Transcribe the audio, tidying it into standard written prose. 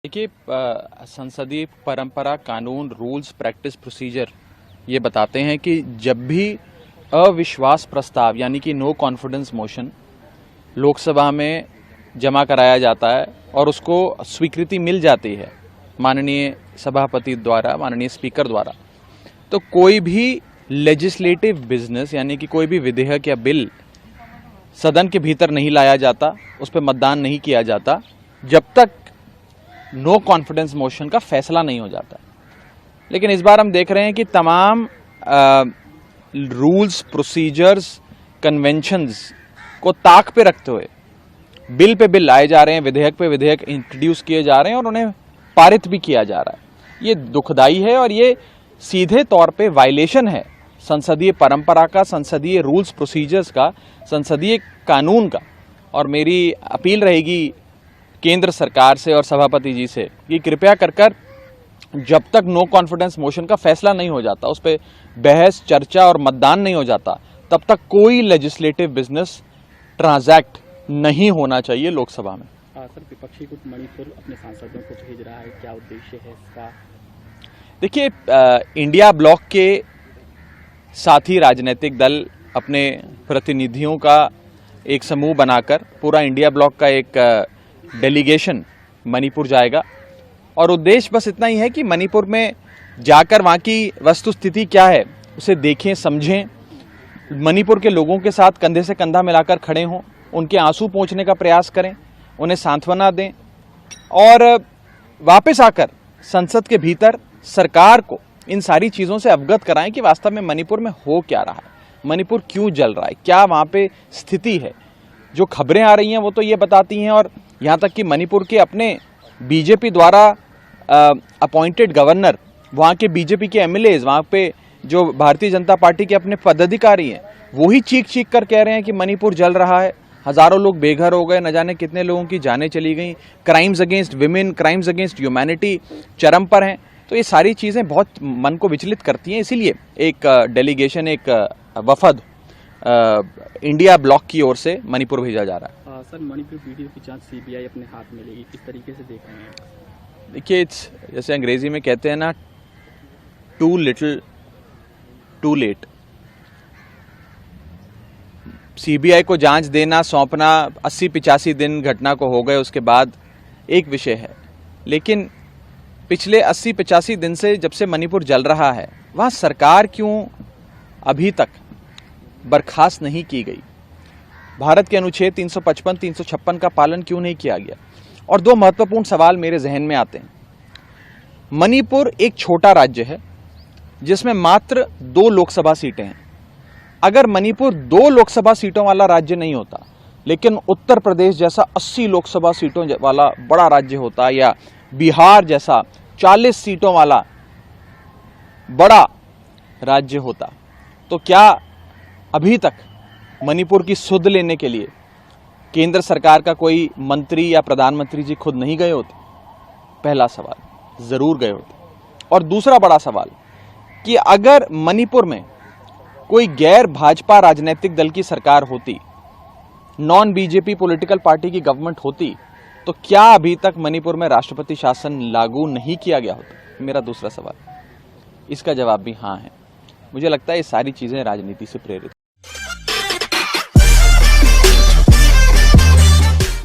देखिए, संसदीय परंपरा, कानून, रूल्स, प्रैक्टिस, प्रोसीजर ये बताते हैं कि जब भी अविश्वास प्रस्ताव यानी कि नो कॉन्फिडेंस मोशन लोकसभा में जमा कराया जाता है और उसको स्वीकृति मिल जाती है माननीय सभापति द्वारा, माननीय स्पीकर द्वारा, तो कोई भी लेजिस्लेटिव बिजनेस यानी कि कोई भी विधेयक या बिल सदन के भीतर नहीं लाया जाता, उस पर मतदान नहीं किया जाता जब तक नो कॉन्फिडेंस मोशन का फैसला नहीं हो जाता। लेकिन इस बार हम देख रहे हैं कि तमाम रूल्स, प्रोसीजर्स, कन्वेंशंस को ताक पे रखते हुए बिल पे बिल लाए जा रहे हैं, विधेयक पे विधेयक इंट्रोड्यूस किए जा रहे हैं और उन्हें पारित भी किया जा रहा है। ये दुखदाई है और ये सीधे तौर पे वायलेशन है संसदीय परंपरा का, संसदीय रूल्स प्रोसीजर्स का, संसदीय कानून का। और मेरी अपील रहेगी केंद्र सरकार से और सभापति जी से कि कृपया कर जब तक नो कॉन्फिडेंस मोशन का फैसला नहीं हो जाता, उस पर बहस, चर्चा और मतदान नहीं हो जाता, तब तक कोई लेजिस्लेटिव बिजनेस ट्रांजैक्ट नहीं होना चाहिए लोकसभा में। सर, विपक्षी गुट मणिपुर अपने सांसदों को भेज रहा है, क्या उद्देश्य है इसका? देखिए, इंडिया ब्लॉक के साथी राजनीतिक दल अपने प्रतिनिधियों का एक समूह बनाकर पूरा इंडिया ब्लॉक का एक डेलीगेशन मणिपुर जाएगा और उद्देश्य बस इतना ही है कि मणिपुर में जाकर वहाँ की वस्तुस्थिति क्या है उसे देखें, समझें, मणिपुर के लोगों के साथ कंधे से कंधा मिलाकर खड़े हों, उनके आंसू पोंछने का प्रयास करें, उन्हें सांत्वना दें और वापस आकर संसद के भीतर सरकार को इन सारी चीज़ों से अवगत कराएं कि वास्तव में मणिपुर में हो क्या रहा है, मणिपुर क्यों जल रहा है, क्या वहाँ पे स्थिति है। जो खबरें आ रही हैं वो तो ये बताती हैं, और यहाँ तक कि मणिपुर के अपने बीजेपी द्वारा अपॉइंटेड गवर्नर, वहाँ के बीजेपी के एमएलएज, वहाँ पे जो भारतीय जनता पार्टी के अपने पदाधिकारी हैं, वो ही चीख चीख कर कह रहे हैं कि मणिपुर जल रहा है, हजारों लोग बेघर हो गए, न जाने कितने लोगों की जानें चली गई, crimes against women, crimes against humanity चरम पर हैं। तो ये सारी चीज़ें बहुत मन को विचलित करती हैं, इसीलिए एक डेलीगेशन, एक वफद इंडिया ब्लॉक की ओर से मणिपुर भेजा जा रहा है। सर, मणिपुर वीडियो की जांच सीबीआई अपने हाथ में लेगी, किस तरीके से देख रहे हैं? देखिए, जैसे अंग्रेजी में कहते हैं ना, too little too late. CBI को जांच देना, सौंपना 80-85 दिन घटना को हो गए उसके बाद एक विषय है, लेकिन पिछले 80-85 दिन से जब से मणिपुर जल रहा है, वहाँ सरकार क्यों अभी तक बर्खास्त नहीं की गई? भारत के अनुच्छेद 355, 356 का पालन क्यों नहीं किया गया? और दो महत्वपूर्ण सवाल मेरे जहन में आते हैं। मणिपुर एक छोटा राज्य है जिसमें मात्र 2 लोकसभा सीटें हैं। अगर मणिपुर 2 लोकसभा सीटों वाला राज्य नहीं होता, लेकिन उत्तर प्रदेश जैसा 80 लोकसभा सीटों वाला बड़ा राज्य होता, या बिहार जैसा 40 सीटों वाला बड़ा राज्य होता, तो क्या अभी तक मणिपुर की सुध लेने के लिए केंद्र सरकार का कोई मंत्री या प्रधानमंत्री जी खुद नहीं गए होते? पहला सवाल, जरूर गए होते। और दूसरा बड़ा सवाल कि अगर मणिपुर में कोई गैर भाजपा राजनीतिक दल की सरकार होती, नॉन बीजेपी पॉलिटिकल पार्टी की गवर्नमेंट होती, तो क्या अभी तक मणिपुर में राष्ट्रपति शासन लागू नहीं किया गया होता? मेरा दूसरा सवाल, इसका जवाब भी हाँ है। मुझे लगता है ये सारी चीजें राजनीति से प्रेरित